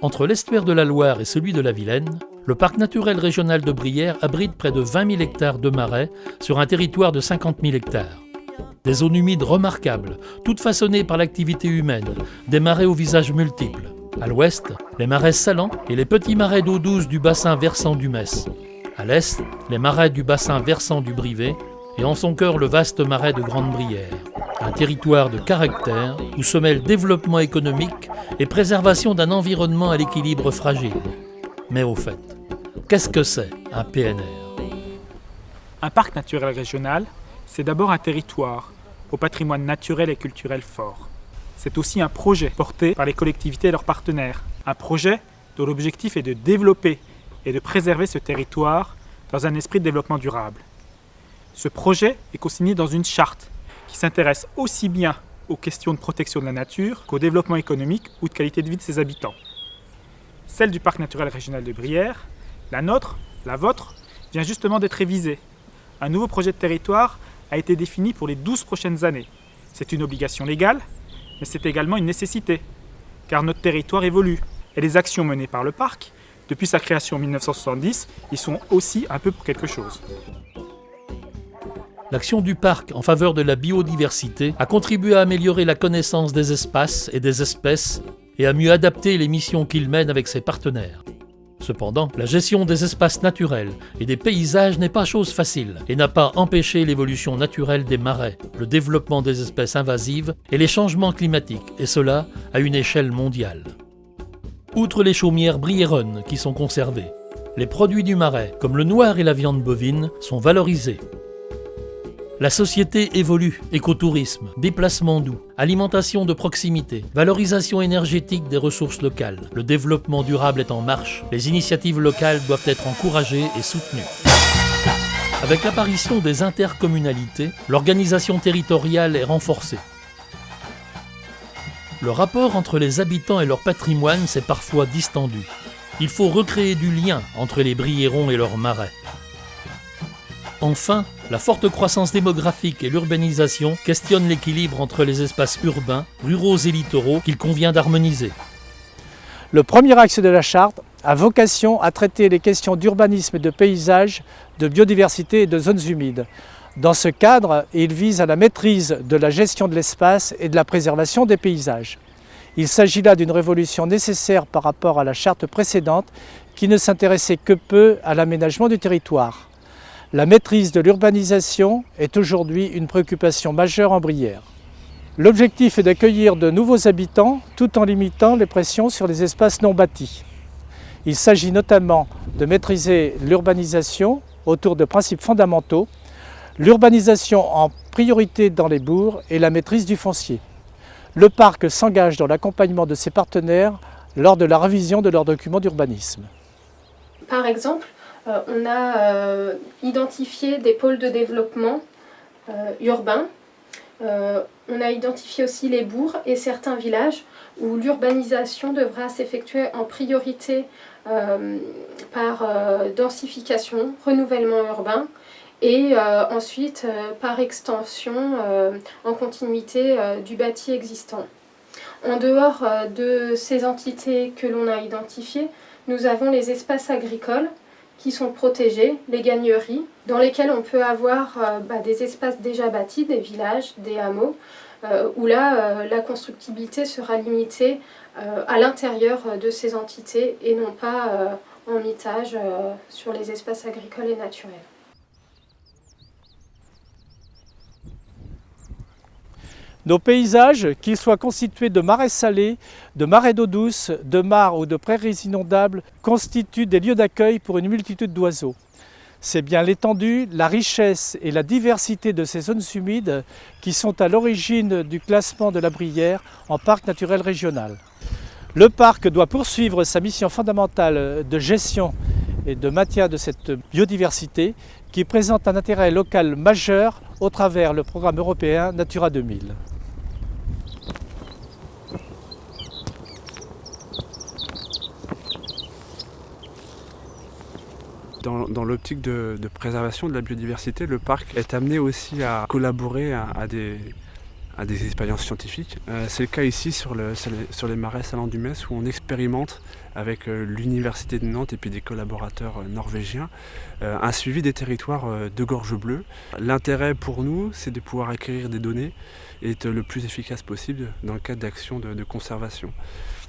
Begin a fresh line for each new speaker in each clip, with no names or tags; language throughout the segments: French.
Entre l'estuaire de la Loire et celui de la Vilaine, le parc naturel régional de Brière abrite près de 20 000 hectares de marais sur un territoire de 50 000 hectares. Des zones humides remarquables, toutes façonnées par l'activité humaine, des marais aux visages multiples. À l'ouest, les marais salants et les petits marais d'eau douce du bassin versant du Metz. À l'est, les marais du bassin versant du Brivet et en son cœur le vaste marais de Grande-Brière. Un territoire de caractère où se mêlent développement économique et préservation d'un environnement à l'équilibre fragile. Mais au fait, qu'est-ce que c'est un PNR ?
Un parc naturel régional, c'est d'abord un territoire au patrimoine naturel et culturel fort. C'est aussi un projet porté par les collectivités et leurs partenaires. Un projet dont l'objectif est de développer et de préserver ce territoire dans un esprit de développement durable. Ce projet est consigné dans une charte qui s'intéresse aussi bien aux questions de protection de la nature qu'au développement économique ou de qualité de vie de ses habitants. Celle du parc naturel régional de Brière, la nôtre, la vôtre, vient justement d'être révisée. Un nouveau projet de territoire a été défini pour les 12 prochaines années. C'est une obligation légale, mais c'est également une nécessité, car notre territoire évolue. Et les actions menées par le parc, depuis sa création en 1970, y sont aussi un peu pour quelque chose.
L'action du parc en faveur de la biodiversité a contribué à améliorer la connaissance des espaces et des espèces et à mieux adapter les missions qu'il mène avec ses partenaires. Cependant, la gestion des espaces naturels et des paysages n'est pas chose facile et n'a pas empêché l'évolution naturelle des marais, le développement des espèces invasives et les changements climatiques, et cela à une échelle mondiale. Outre les chaumières briéronnes qui sont conservées, les produits du marais, comme le noir et la viande bovine, sont valorisés. La société évolue, écotourisme, déplacement doux, alimentation de proximité, valorisation énergétique des ressources locales. Le développement durable est en marche, les initiatives locales doivent être encouragées et soutenues. Avec l'apparition des intercommunalités, l'organisation territoriale est renforcée. Le rapport entre les habitants et leur patrimoine s'est parfois distendu. Il faut recréer du lien entre les Briérons et leurs marais. Enfin, la forte croissance démographique et l'urbanisation questionnent l'équilibre entre les espaces urbains, ruraux et littoraux qu'il convient d'harmoniser.
Le premier axe de la charte a vocation à traiter les questions d'urbanisme et de paysage, de biodiversité et de zones humides. Dans ce cadre, il vise à la maîtrise de la gestion de l'espace et de la préservation des paysages. Il s'agit là d'une révolution nécessaire par rapport à la charte précédente qui ne s'intéressait que peu à l'aménagement du territoire. La maîtrise de l'urbanisation est aujourd'hui une préoccupation majeure en Brière. L'objectif est d'accueillir de nouveaux habitants tout en limitant les pressions sur les espaces non bâtis. Il s'agit notamment de maîtriser l'urbanisation autour de principes fondamentaux, l'urbanisation en priorité dans les bourgs et la maîtrise du foncier. Le parc s'engage dans l'accompagnement de ses partenaires lors de la révision de leurs documents d'urbanisme.
Par exemple, on a identifié des pôles de développement urbains. On a identifié aussi les bourgs et certains villages où l'urbanisation devra s'effectuer en priorité par densification, renouvellement urbain et ensuite par extension en continuité du bâti existant. En dehors de ces entités que l'on a identifiées, nous avons les espaces agricoles qui sont protégés, les gagneries, dans lesquelles on peut avoir des espaces déjà bâtis, des villages, des hameaux, où là, la constructibilité sera limitée à l'intérieur de ces entités et non pas en mitage sur les espaces agricoles et naturels.
Nos paysages, qu'ils soient constitués de marais salés, de marais d'eau douce, de mares ou de prairies inondables, constituent des lieux d'accueil pour une multitude d'oiseaux. C'est bien l'étendue, la richesse et la diversité de ces zones humides qui sont à l'origine du classement de la Brière en parc naturel régional. Le parc doit poursuivre sa mission fondamentale de gestion et de maintien de cette biodiversité qui présente un intérêt local majeur au travers le programme européen Natura 2000.
Dans l'optique de préservation de la biodiversité, le parc est amené aussi à collaborer à à des expériences scientifiques. C'est le cas ici sur les marais salants du Metz où on expérimente avec l'Université de Nantes et puis des collaborateurs norvégiens un suivi des territoires de gorge bleue. L'intérêt pour nous, c'est de pouvoir acquérir des données et être le plus efficace possible dans le cadre d'actions de conservation.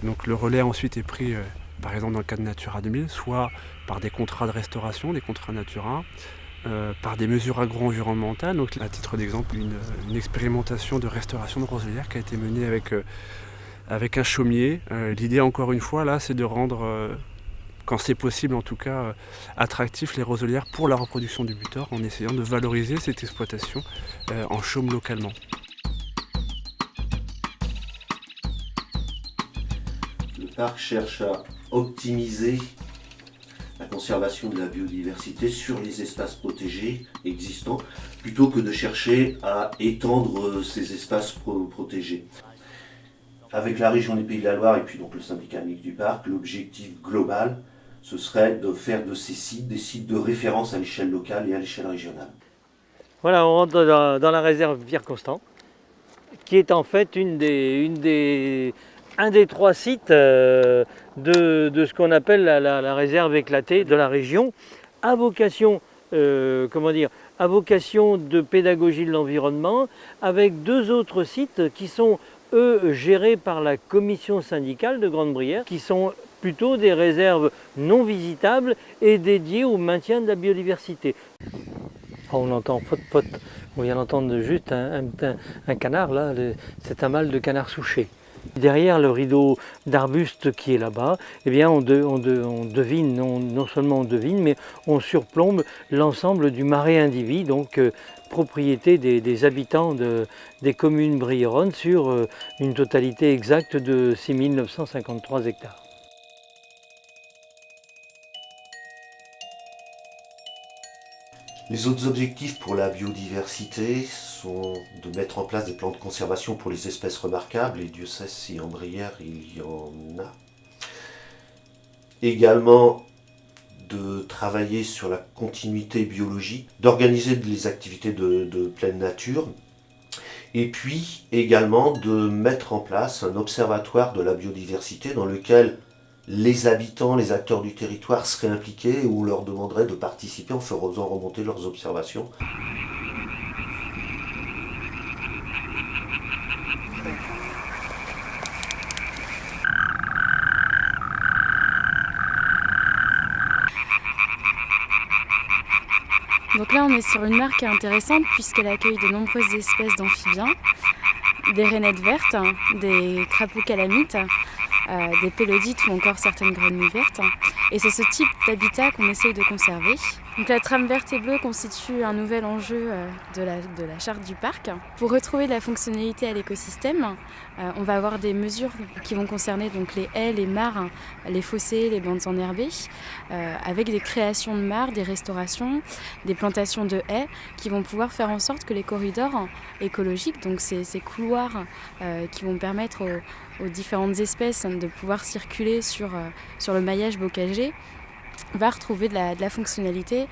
Donc le relais ensuite est pris par exemple dans le cadre de Natura 2000, soit par des contrats de restauration, des contrats Natura, par des mesures agro-environnementales. Donc à titre d'exemple, une expérimentation de restauration de roselières qui a été menée avec un chaumier. L'idée encore une fois là, c'est de rendre, quand c'est possible en tout cas, attractifs les roselières pour la reproduction du butor en essayant de valoriser cette exploitation en chaume localement.
Le parc cherche à optimiser la conservation de la biodiversité sur les espaces protégés existants, plutôt que de chercher à étendre ces espaces protégés. Avec la région des Pays de la Loire et puis donc le syndicat mixte du parc, l'objectif global, ce serait de faire de ces sites des sites de référence à l'échelle locale et à l'échelle régionale.
Voilà, on rentre dans la réserve Pierre Constant, qui est en fait un des 3 sites de ce qu'on appelle la réserve éclatée de la région, à vocation, à vocation de pédagogie de l'environnement, avec 2 autres sites qui sont, eux, gérés par la commission syndicale de Grande-Brière, qui sont plutôt des réserves non visitables et dédiées au maintien de la biodiversité. On entend pot, on vient d'entendre juste un canard, là, c'est un mâle de canard souché. Derrière le rideau d'arbustes qui est là-bas, eh bien on devine, non seulement on devine, mais on surplombe l'ensemble du marais indivis, donc propriété des habitants des communes briéronnes sur une totalité exacte de 6 953 hectares.
Les autres objectifs pour la biodiversité sont de mettre en place des plans de conservation pour les espèces remarquables, et Dieu sait si en Brière il y en a. Également de travailler sur la continuité biologique, d'organiser les activités de pleine nature, et puis également de mettre en place un observatoire de la biodiversité dans lequel les habitants, les acteurs du territoire seraient impliqués et où on leur demanderait de participer en faisant remonter leurs observations.
Donc là, on est sur une mare qui est intéressante puisqu'elle accueille de nombreuses espèces d'amphibiens, des rainettes vertes, des crapauds calamites, des pélodites ou encore certaines grenouilles vertes. Et c'est ce type d'habitat qu'on essaye de conserver. Donc la trame verte et bleue constitue un nouvel enjeu de la charte du parc. Pour retrouver de la fonctionnalité à l'écosystème, on va avoir des mesures qui vont concerner donc les haies, les mares, les fossés, les bandes enherbées, avec des créations de mares, des restaurations, des plantations de haies qui vont pouvoir faire en sorte que les corridors écologiques, donc ces couloirs qui vont permettre aux différentes espèces de pouvoir circuler sur le maillage bocager, va retrouver de la fonctionnalité.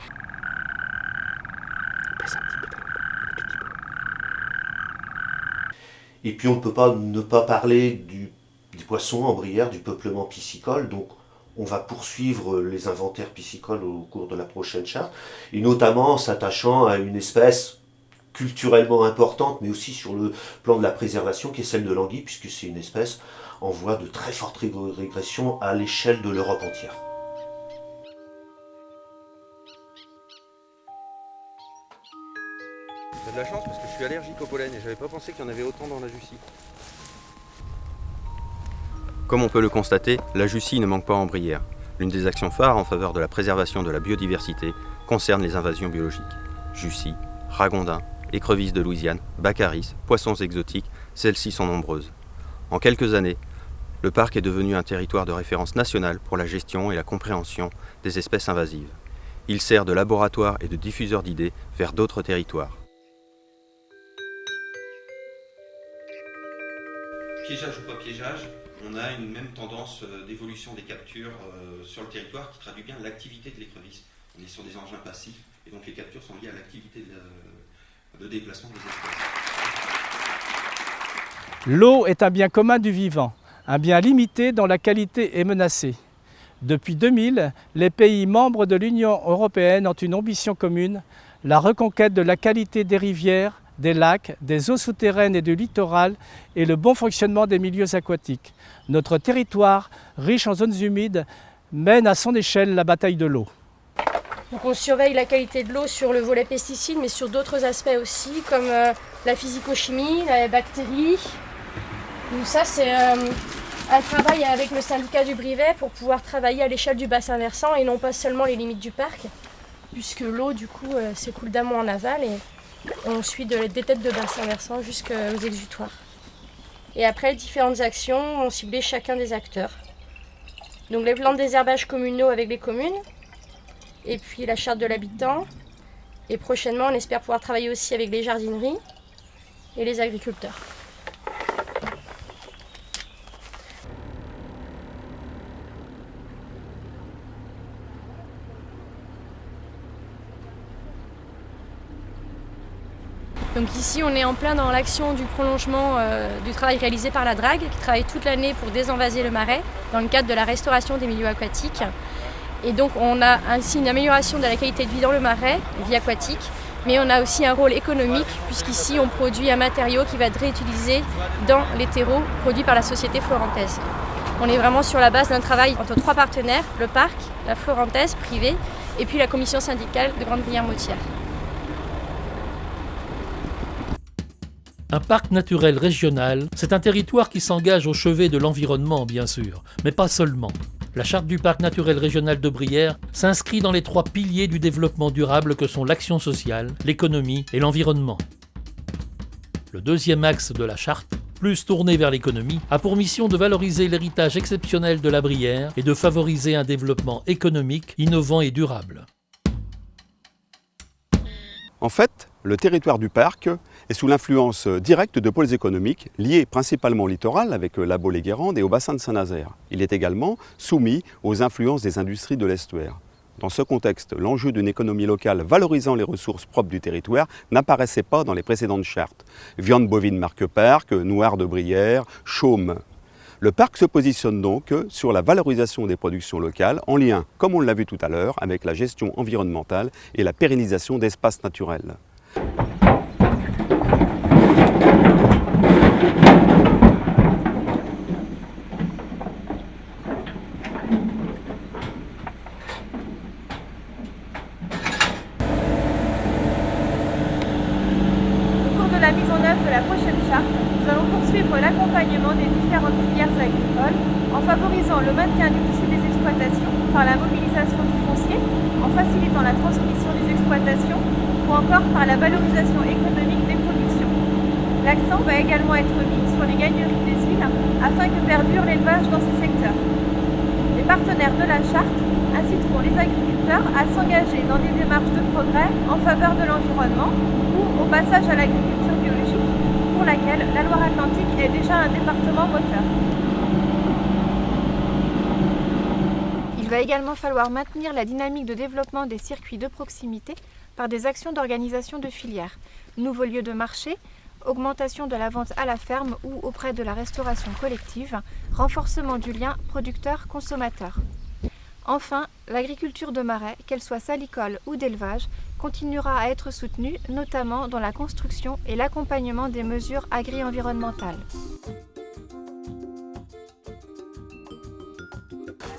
Et puis on ne peut pas ne pas parler des poissons en Brière, du peuplement piscicole, donc on va poursuivre les inventaires piscicoles au cours de la prochaine charte, et notamment en s'attachant à une espèce culturellement importante, mais aussi sur le plan de la préservation, qui est celle de l'anguille, puisque c'est une espèce en voie de très forte régression à l'échelle de l'Europe entière.
J'ai de la chance parce que je suis allergique au pollen et j'avais pas pensé qu'il y en avait autant dans la Jussie. Comme on peut le constater, la Jussie ne manque pas en Brière. L'une des actions phares en faveur de la préservation de la biodiversité concerne les invasions biologiques. Jussie, ragondins, écrevisses de Louisiane, baccaris, poissons exotiques, celles-ci sont nombreuses. En quelques années, le parc est devenu un territoire de référence nationale pour la gestion et la compréhension des espèces invasives. Il sert de laboratoire et de diffuseur d'idées vers d'autres territoires. Piégeage ou pas piégeage, on a une même tendance d'évolution des captures sur le territoire qui traduit bien l'activité de l'écrevisse. On est sur des engins passifs et donc les captures sont liées à l'activité de déplacement des espèces.
L'eau est un bien commun du vivant, un bien limité dont la qualité est menacée. Depuis 2000, les pays membres de l'Union européenne ont une ambition commune, la reconquête de la qualité des rivières, des lacs, des eaux souterraines et du littoral et le bon fonctionnement des milieux aquatiques. Notre territoire, riche en zones humides, mène à son échelle la bataille de l'eau.
Donc on surveille la qualité de l'eau sur le volet pesticides, mais sur d'autres aspects aussi, comme la physico-chimie, les bactéries. Donc ça, c'est un travail avec le syndicat du Brivet pour pouvoir travailler à l'échelle du bassin versant et non pas seulement les limites du parc, puisque l'eau, du coup, s'écoule d'amont en aval et on suit des têtes de bassin versant jusqu'aux exutoires. Et après, différentes actions ont ciblé chacun des acteurs. Donc les plans de désherbage communaux avec les communes, et puis la charte de l'habitant. Et prochainement, on espère pouvoir travailler aussi avec les jardineries et les agriculteurs. Donc ici, on est en plein dans l'action du prolongement du travail réalisé par la Drague, qui travaille toute l'année pour désenvaser le marais dans le cadre de la restauration des milieux aquatiques. Et donc on a ainsi une amélioration de la qualité de vie dans le marais, vie aquatique, mais on a aussi un rôle économique, puisqu'ici on produit un matériau qui va être réutilisé dans les terreaux produits par la société florentaise. On est vraiment sur la base d'un travail entre trois partenaires, le parc, la florentaise privée, et puis la commission syndicale de Grande-Brière-Motière.
Un parc naturel régional, c'est un territoire qui s'engage au chevet de l'environnement, bien sûr, mais pas seulement. La charte du parc naturel régional de Brière s'inscrit dans les trois piliers du développement durable que sont l'action sociale, l'économie et l'environnement. Le deuxième axe de la charte, plus tourné vers l'économie, a pour mission de valoriser l'héritage exceptionnel de la Brière et de favoriser un développement économique, innovant et durable.
En fait, le territoire du parc est sous l'influence directe de pôles économiques liés principalement au littoral avec la Baule-et-Guérande et au bassin de Saint-Nazaire. Il est également soumis aux influences des industries de l'estuaire. Dans ce contexte, l'enjeu d'une économie locale valorisant les ressources propres du territoire n'apparaissait pas dans les précédentes chartes. Viande bovine marque parc, noir de Brière, chaume. Le parc se positionne donc sur la valorisation des productions locales en lien, comme on l'a vu tout à l'heure, avec la gestion environnementale et la pérennisation d'espaces naturels.
La mise en œuvre de la prochaine charte, nous allons poursuivre l'accompagnement des différentes filières agricoles en favorisant le maintien du tissu des exploitations par la mobilisation du foncier, en facilitant la transmission des exploitations ou encore par la valorisation économique des productions. L'accent va également être mis sur les gagneries des îles afin que perdure l'élevage dans ces secteurs. Les partenaires de la charte inciteront les agriculteurs à s'engager dans des démarches de progrès en faveur de l'environnement ou au passage à l'agriculture biologique, pour laquelle la Loire-Atlantique est déjà un département moteur. Il va également falloir maintenir la dynamique de développement des circuits de proximité par des actions d'organisation de filières, nouveaux lieux de marché, augmentation de la vente à la ferme ou auprès de la restauration collective, renforcement du lien producteur-consommateur. Enfin, l'agriculture de marais, qu'elle soit salicole ou d'élevage, continuera à être soutenue, notamment dans la construction et l'accompagnement des mesures agri-environnementales.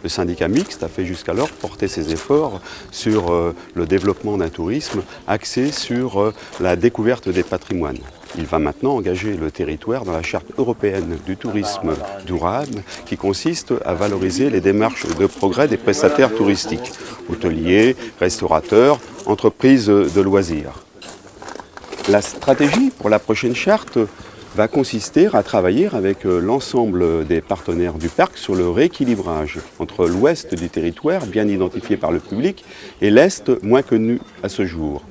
Le syndicat mixte a fait jusqu'alors porter ses efforts sur le développement d'un tourisme axé sur la découverte des patrimoines. Il va maintenant engager le territoire dans la charte européenne du tourisme durable qui consiste à valoriser les démarches de progrès des prestataires touristiques, hôteliers, restaurateurs, entreprises de loisirs. La stratégie pour la prochaine charte va consister à travailler avec l'ensemble des partenaires du parc sur le rééquilibrage entre l'ouest du territoire, bien identifié par le public, et l'est, moins connu à ce jour.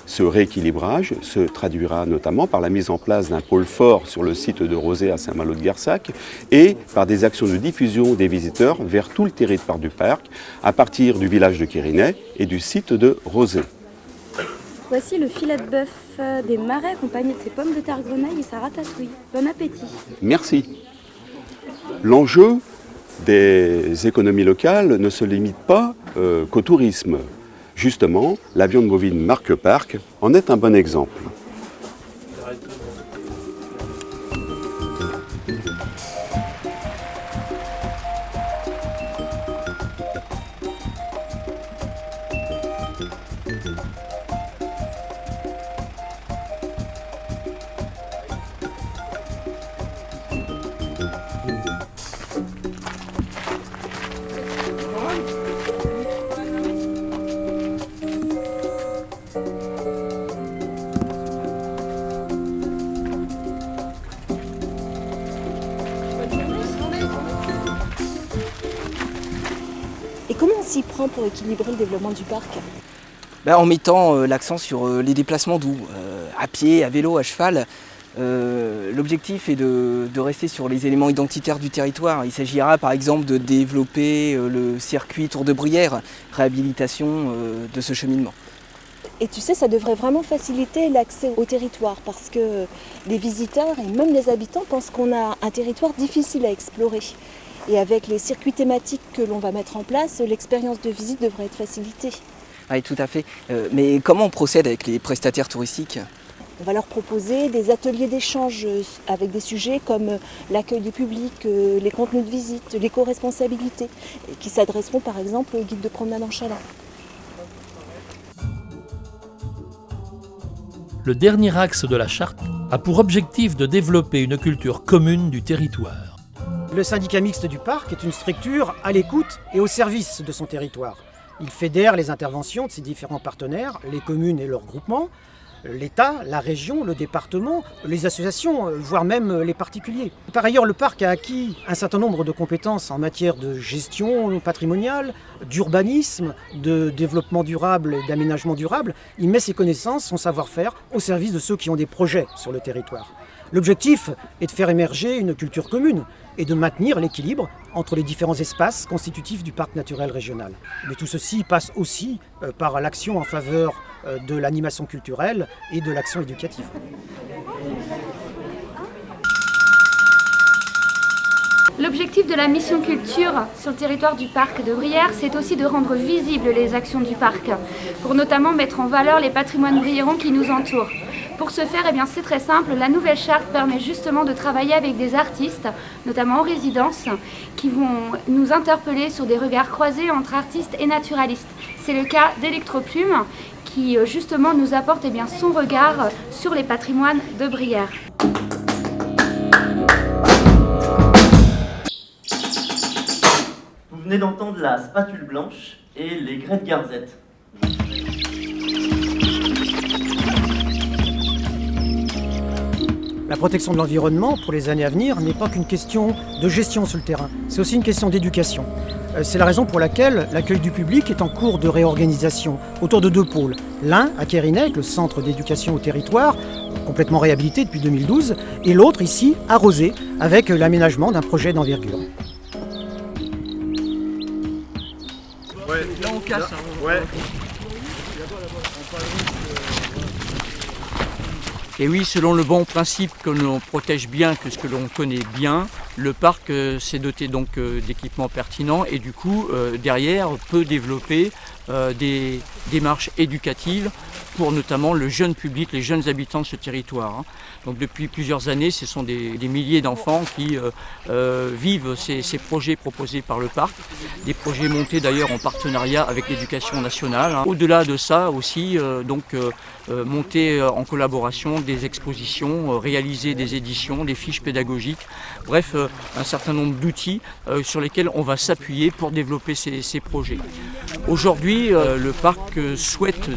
Ce rééquilibrage se traduira notamment par la mise en place d'un pôle fort sur le site de Rozay à Saint-Malo-de-Guersac et par des actions de diffusion des visiteurs vers tout le territoire du parc à partir du village de Quérinay et du site de Rozay.
Voici le filet de bœuf des Marais accompagné de ses pommes de terre grenaille et sa ratatouille. Bon appétit.
Merci. L'enjeu des économies locales ne se limite pas qu'au tourisme. Justement, la viande bovine Marque Parc en est un bon exemple.
Et comment on s'y prend pour équilibrer le développement du parc ?
En mettant l'accent sur les déplacements doux, à pied, à vélo, à cheval. L'objectif est de rester sur les éléments identitaires du territoire. Il s'agira par exemple de développer le circuit Tour de Bruyères, réhabilitation de ce cheminement.
Et tu sais, ça devrait vraiment faciliter l'accès au territoire parce que les visiteurs et même les habitants pensent qu'on a un territoire difficile à explorer. Et avec les circuits thématiques que l'on va mettre en place, l'expérience de visite devrait être facilitée.
Oui, tout à fait. Mais comment on procède avec les prestataires touristiques ?
On va leur proposer des ateliers d'échange avec des sujets comme l'accueil du public, les contenus de visite, l'éco-responsabilité, qui s'adresseront par exemple aux guides de promenade en chaland.
Le dernier axe de la charte a pour objectif de développer une culture commune du territoire.
Le syndicat mixte du parc est une structure à l'écoute et au service de son territoire. Il fédère les interventions de ses différents partenaires, les communes et leurs groupements, l'État, la région, le département, les associations, voire même les particuliers. Par ailleurs, le parc a acquis un certain nombre de compétences en matière de gestion patrimoniale, d'urbanisme, de développement durable et d'aménagement durable. Il met ses connaissances, son savoir-faire au service de ceux qui ont des projets sur le territoire. L'objectif est de faire émerger une culture commune et de maintenir l'équilibre entre les différents espaces constitutifs du parc naturel régional. Mais tout ceci passe aussi par l'action en faveur de l'animation culturelle et de l'action éducative.
L'objectif de la mission culture sur le territoire du parc de Bruyères, c'est aussi de rendre visibles les actions du parc, pour notamment mettre en valeur les patrimoines bruyérons qui nous entourent. Pour ce faire, c'est très simple, la nouvelle charte permet justement de travailler avec des artistes, notamment en résidence, qui vont nous interpeller sur des regards croisés entre artistes et naturalistes. C'est le cas d'Electroplume, qui justement nous apporte son regard sur les patrimoines de Bruyères.
Vous venez d'entendre la spatule blanche et les grès de garzette.
La protection de l'environnement pour les années à venir n'est pas qu'une question de gestion sur le terrain, c'est aussi une question d'éducation. C'est la raison pour laquelle l'accueil du public est en cours de réorganisation autour de deux pôles. L'un à Quérinec, le centre d'éducation au territoire, complètement réhabilité depuis 2012, et l'autre ici à Rozé, avec l'aménagement d'un projet d'envergure.
Ouais, là on casse. Ouais. Et oui, selon le bon principe que l'on protège bien que ce que l'on connaît bien, le parc s'est doté donc d'équipements pertinents et du coup derrière peut développer des démarches éducatives pour notamment le jeune public, les jeunes habitants de ce territoire. Donc depuis plusieurs années, ce sont des milliers d'enfants qui vivent ces projets proposés par le parc, des projets montés d'ailleurs en partenariat avec l'éducation nationale. Au-delà de ça aussi, monter en collaboration des expositions, réaliser des éditions, des fiches pédagogiques, bref un certain nombre d'outils sur lesquels on va s'appuyer pour développer ces projets. Aujourd'hui, le parc souhaite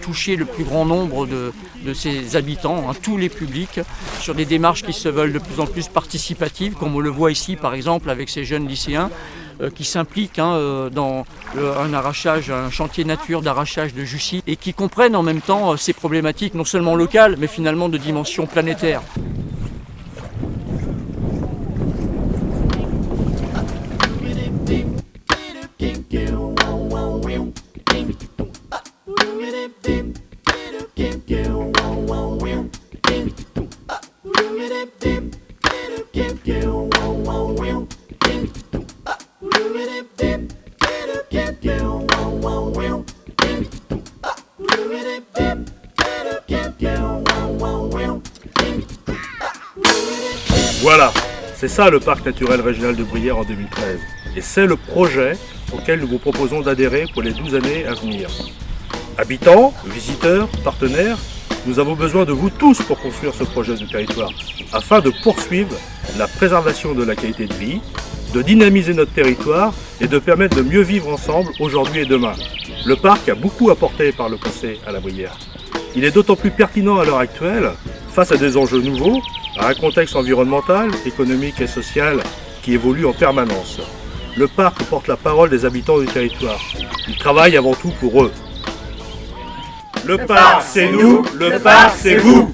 toucher le plus grand nombre de ses habitants, tous les publics, sur des démarches qui se veulent de plus en plus participatives, comme on le voit ici par exemple avec ces jeunes lycéens qui s'impliquent dans un chantier nature d'arrachage de Jussy et qui comprennent en même temps ces problématiques non seulement locales mais finalement de dimension planétaire.
Voilà, c'est ça le parc naturel régional de Bruyères en 2013. Et c'est le projet auquel nous vous proposons d'adhérer pour les 12 années à venir. Habitants, visiteurs, partenaires, nous avons besoin de vous tous pour construire ce projet de territoire, afin de poursuivre la préservation de la qualité de vie, de dynamiser notre territoire et de permettre de mieux vivre ensemble aujourd'hui et demain. Le parc a beaucoup apporté par le passé à la Bruyère. Il est d'autant plus pertinent à l'heure actuelle, face à des enjeux nouveaux, à un contexte environnemental, économique et social qui évolue en permanence. Le parc porte la parole des habitants du territoire. Il travaille avant tout pour eux. Le parc, c'est nous, le parc, c'est vous.